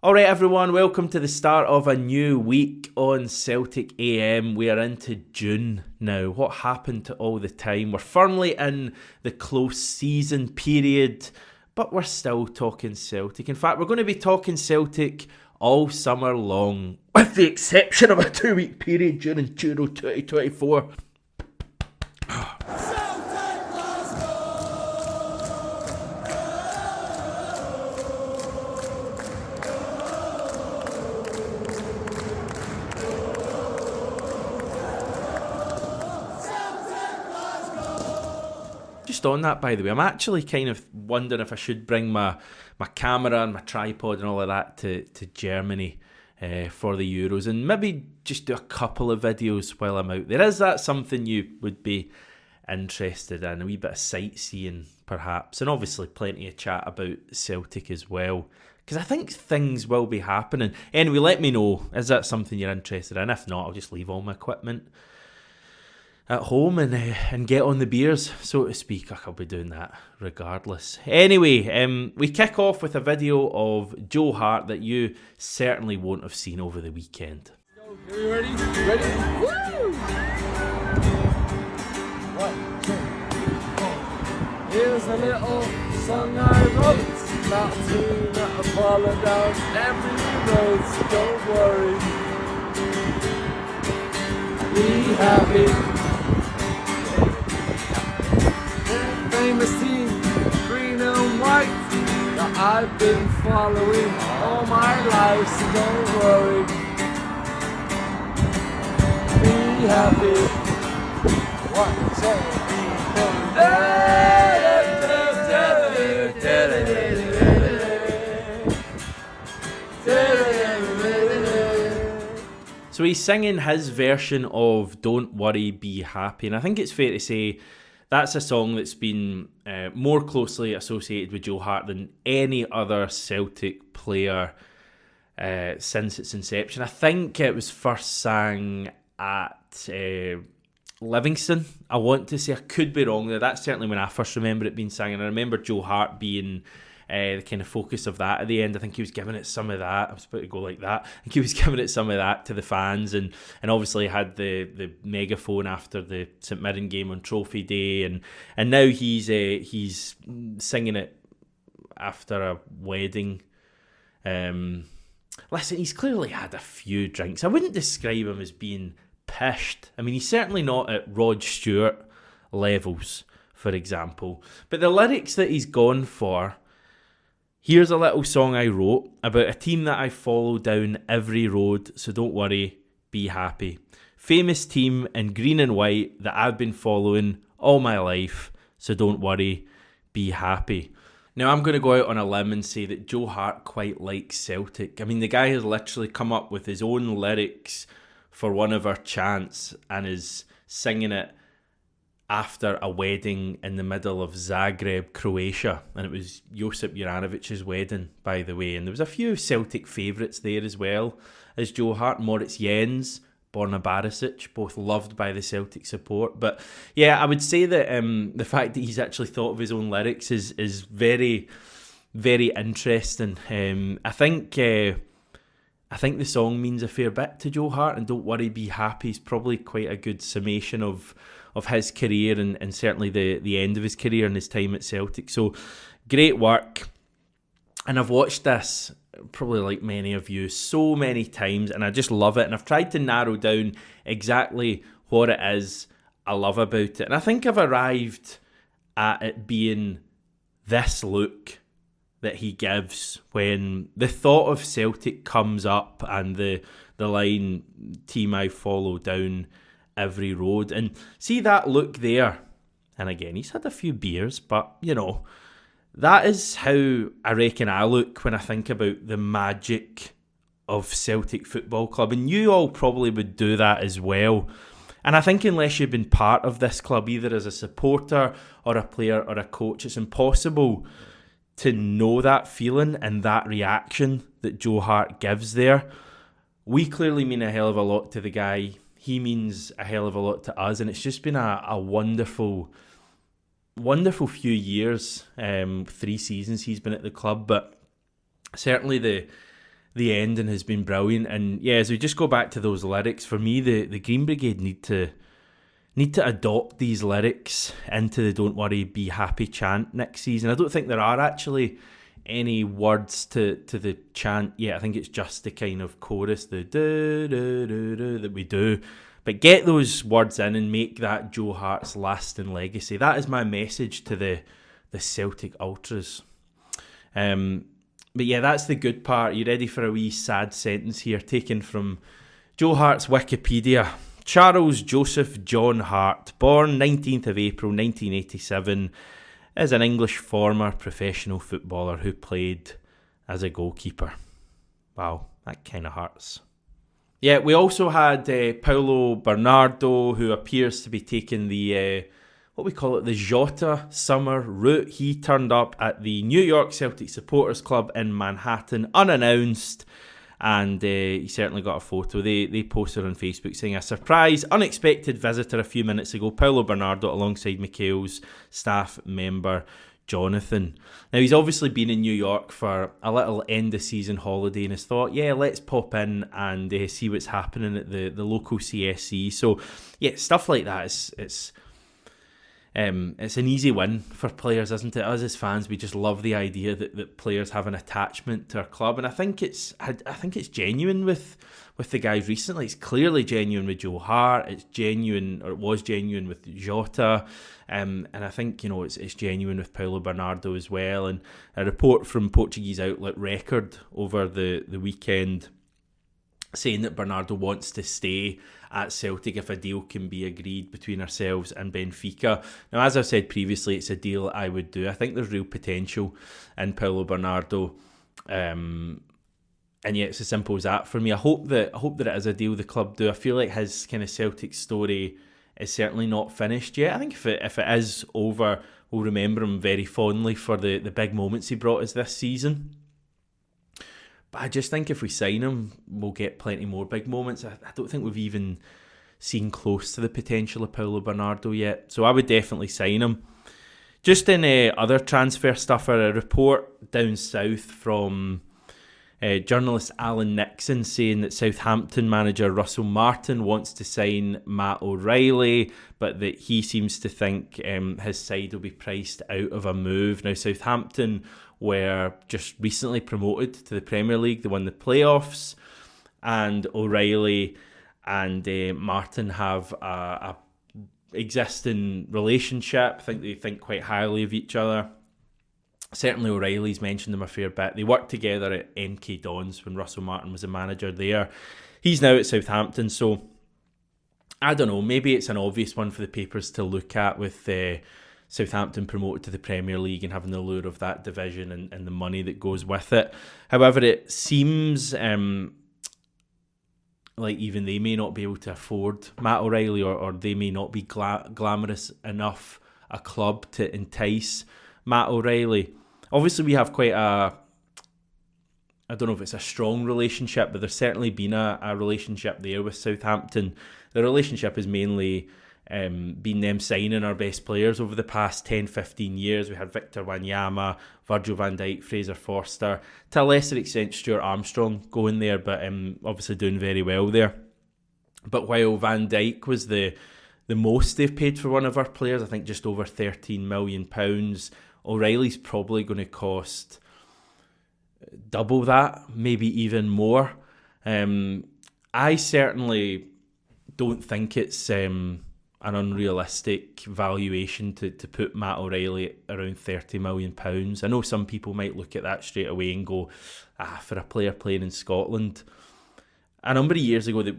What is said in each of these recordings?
Alright everyone, welcome to the start of a new week on Celtic AM. We are into June now. What happened to all the time? We're firmly in the close season period, but we're still talking Celtic. In fact, we're going to be talking Celtic all summer long, with the exception of a 2-week period during Euro 2024. Just on that, by the way, I'm actually kind of wondering if I should bring my camera and my tripod and all of that to Germany for the Euros, and maybe just do a couple of videos while I'm out there. Is that something you would be interested in? A wee bit of sightseeing, perhaps, and obviously plenty of chat about Celtic as well, because I think things will be happening. Anyway, let me know, is that something you're interested in? If not, I'll just leave all my equipment at home and get on the beers, so to speak. I'll be doing that regardless. Anyway, we kick off with a video of Joe Hart that you certainly won't have seen over the weekend. Are you ready? Ready? Woo! 1, 2, 3, 4. Here's a little song I wrote about a team that have fallen down every road, so don't worry. Be happy. Famous team, green and white, that I've been following all my life, so don't worry. Be happy. 1, 2, 3, 4. So he's singing his version of Don't Worry, Be Happy, and I think it's fair to say that's a song that's been more closely associated with Joe Hart than any other Celtic player since its inception. I think it was first sang at Livingston, I want to say. I could be wrong there. That's certainly when I first remember it being sang, and I remember Joe Hart being the kind of focus of that at the end. I think he was giving it some of that. I was about to go like that. I think he was giving it some of that to the fans, and obviously had the megaphone after the St Mirren game on Trophy Day, and now he's singing it after a wedding. Listen, he's clearly had a few drinks. I wouldn't describe him as being pished. I mean, he's certainly not at Rod Stewart levels, for example. But the lyrics that he's gone for: here's a little song I wrote about a team that I follow down every road, so don't worry, be happy. Famous team in green and white that I've been following all my life, so don't worry, be happy. Now, I'm going to go out on a limb and say that Joe Hart quite likes Celtic. I mean, the guy has literally come up with his own lyrics for one of our chants and is singing it after a wedding in the middle of Zagreb, Croatia. And it was Josip Juranovic's wedding, by the way. And there was a few Celtic favourites there as well as Joe Hart. Moritz Jens, Borna Barisic, both loved by the Celtic support. But yeah, I would say that the fact that he's actually thought of his own lyrics is very, very interesting. I think the song means a fair bit to Joe Hart, and Don't Worry, Be Happy is probably quite a good summation of his career and certainly the end of his career and his time at Celtic. So great work. And I've watched this, probably like many of you, so many times, and I just love it. And I've tried to narrow down exactly what it is I love about it. And I think I've arrived at it being this look that he gives when the thought of Celtic comes up and the line, team I follow down every road. And see that look there, and again, he's had a few beers, but you know, that is how I reckon I look when I think about the magic of Celtic Football Club, and you all probably would do that as well. And I think unless you've been part of this club, either as a supporter or a player or a coach, it's impossible to know that feeling and that reaction that Joe Hart gives there. We clearly mean a hell of a lot to the guy. He means a hell of a lot to us, and it's just been a wonderful few years, 3 seasons he's been at the club. But certainly the ending has been brilliant. And yeah, as we just go back to those lyrics, for me, the Green Brigade need to adopt these lyrics into the "Don't Worry, Be Happy" chant next season. I don't think there are actually any words to the chant yet. I think it's just the kind of chorus, the do do do do that we do. But get those words in and make that Joe Hart's lasting legacy. That is my message to the Celtic Ultras. But yeah, that's the good part. You ready for a wee sad sentence here, taken from Joe Hart's Wikipedia? Charles Joseph John Hart, born 19th of April 1987, is an English former professional footballer who played as a goalkeeper. Wow, that kind of hurts. Yeah, we also had Paulo Bernardo, who appears to be taking the, the Jota summer route. He turned up at the New York Celtic Supporters Club in Manhattan unannounced, and he certainly got a photo. They posted on Facebook saying, a surprise, unexpected visitor a few minutes ago, Paulo Bernardo alongside Mikhail's staff member Jonathan. Now, he's obviously been in New York for a little end-of-season holiday and has thought, yeah, let's pop in and see what's happening at the local CSC. So, yeah, stuff like that, it's an easy win for players, isn't it? Us as fans, we just love the idea that players have an attachment to our club, and I think it's genuine with the guys recently. It's clearly genuine with Joe Hart. It's genuine, or it was genuine with Jota, and I think it's genuine with Paulo Bernardo as well. And a report from Portuguese outlet Record over the weekend saying that Bernardo wants to stay at Celtic if a deal can be agreed between ourselves and Benfica. Now, as I've said previously, it's a deal I would do. I think there's real potential in Paulo Bernardo, and yeah, it's as simple as that for me. I hope that it is a deal the club do. I feel like his kind of Celtic story is certainly not finished yet. I think if it is over, we'll remember him very fondly for the big moments he brought us this season. But I just think if we sign him, we'll get plenty more big moments. I don't think we've even seen close to the potential of Paulo Bernardo yet. So I would definitely sign him. Just in other transfer stuff, a report down south from journalist Alan Nixon saying that Southampton manager Russell Martin wants to sign Matt O'Reilly, but that he seems to think his side will be priced out of a move. Now, Southampton were just recently promoted to the Premier League. They won the playoffs, and O'Reilly and Martin have a existing relationship. I think they think quite highly of each other. Certainly O'Reilly's mentioned them a fair bit. They worked together at MK Dons when Russell Martin was a manager there. He's now at Southampton, so I don't know, maybe it's an obvious one for the papers to look at with Southampton promoted to the Premier League and having the allure of that division and the money that goes with it. However, it seems like even they may not be able to afford Matt O'Reilly, or they may not be glamorous enough a club to entice Matt O'Reilly. Obviously, we have quite I don't know if it's a strong relationship, but there's certainly been a relationship there with Southampton. The relationship has mainly been them signing our best players over the past 10-15 years. We had Victor Wanyama, Virgil van Dijk, Fraser Forster, to a lesser extent Stuart Armstrong going there, but obviously doing very well there. But while Van Dijk was the most they've paid for one of our players, I think just over £13 million, O'Reilly's probably going to cost double that, maybe even more. I certainly don't think it's an unrealistic valuation to put Matt O'Reilly around £30 million. I know some people might look at that straight away and go, for a player playing in Scotland. A number of years ago, that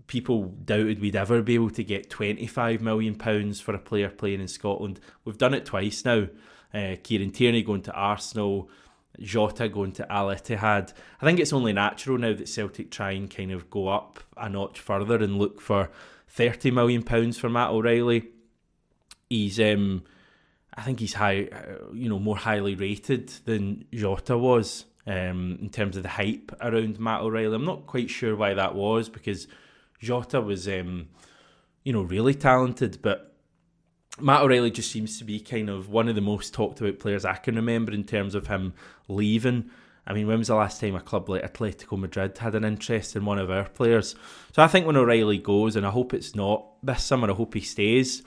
people doubted we'd ever be able to get £25 million for a player playing in Scotland. We've done it twice now. Kieran Tierney going to Arsenal, Jota going to Al Ittihad. I think it's only natural now that Celtic try and kind of go up a notch further and look for £30 million for Matt O'Reilly. He's, I think he's more highly rated than Jota was in terms of the hype around Matt O'Reilly. I'm not quite sure why that was, because Jota was, really talented, but Matt O'Reilly just seems to be kind of one of the most talked about players I can remember in terms of him leaving I mean, when was the last time a club like Atletico Madrid had an interest in one of our players? So I think when O'Reilly goes, and I hope it's not this summer, I hope he stays,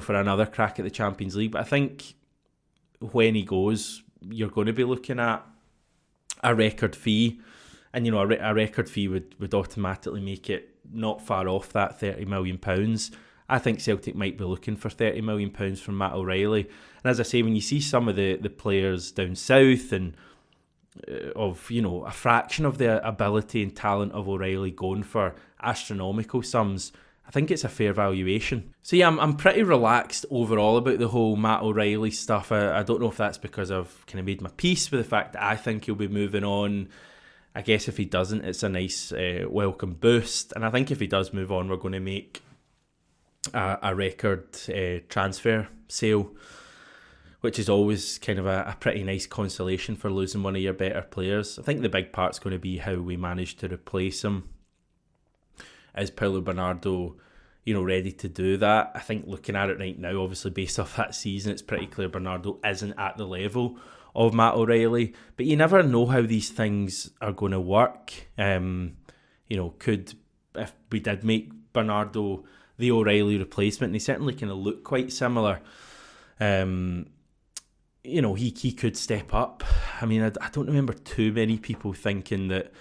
for another crack at the Champions League. But I think when he goes, you're going to be looking at a record fee. And, a record fee would automatically make it not far off that £30 million. I think Celtic might be looking for £30 million from Matt O'Reilly. And as I say, when you see some of the players down south and of, a fraction of the ability and talent of O'Reilly going for astronomical sums, I think it's a fair valuation. So yeah, I'm pretty relaxed overall about the whole Matt O'Reilly stuff. I don't know if that's because I've kind of made my peace with the fact that I think he'll be moving on. I guess if he doesn't, it's a nice welcome boost. And I think if he does move on, we're going to make a record transfer sale, which is always kind of a pretty nice consolation for losing one of your better players. I think the big part's going to be how we manage to replace him. Is Paulo Bernardo, ready to do that? I think looking at it right now, obviously based off that season, it's pretty clear Bernardo isn't at the level of Matt O'Reilly. But you never know how these things are going to work. Could, if we did make Bernardo the O'Reilly replacement, and they certainly kind of look quite similar, he could step up. I mean, I don't remember too many people thinking that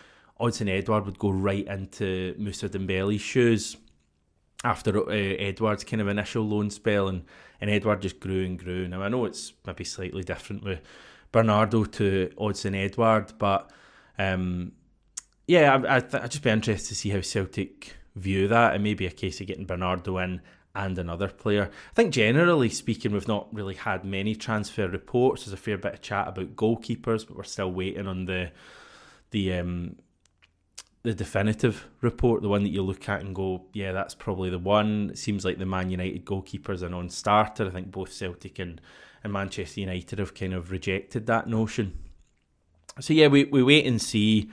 Odsonne Edouard would go right into Moussa Dembele's shoes after Edouard's kind of initial loan spell, and Edouard just grew and grew. Now, I know it's maybe slightly different with Bernardo to Odsonne Edouard, but I'd just be interested to see how Celtic view that. It may be a case of getting Bernardo in and another player. I think generally speaking, we've not really had many transfer reports. There's a fair bit of chat about goalkeepers, but we're still waiting on the definitive report, the one that you look at and go, yeah, that's probably the one. It seems like the Man United goalkeeper's a non-starter. I think both Celtic and Manchester United have kind of rejected that notion. So yeah, we wait and see.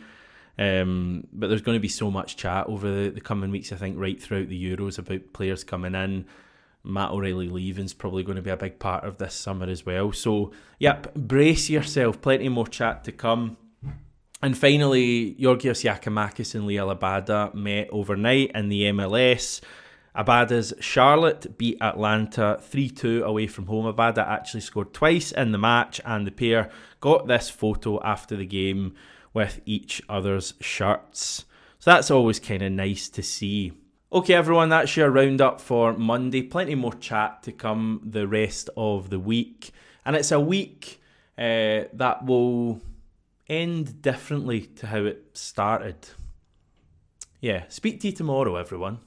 But there's going to be so much chat over the coming weeks, I think, right throughout the Euros about players coming in. Matt O'Reilly leaving's probably going to be a big part of this summer as well. So, yep, brace yourself. Plenty more chat to come. And finally, Georgios Giakoumakis and Liel Abada met overnight in the MLS. Abada's Charlotte beat Atlanta 3-2 away from home. Abada actually scored twice in the match, and the pair got this photo after the game with each other's shirts. So that's always kind of nice to see. Okay, everyone, that's your roundup for Monday. Plenty more chat to come the rest of the week. And it's a week that will end differently to how it started. Yeah, speak to you tomorrow, everyone.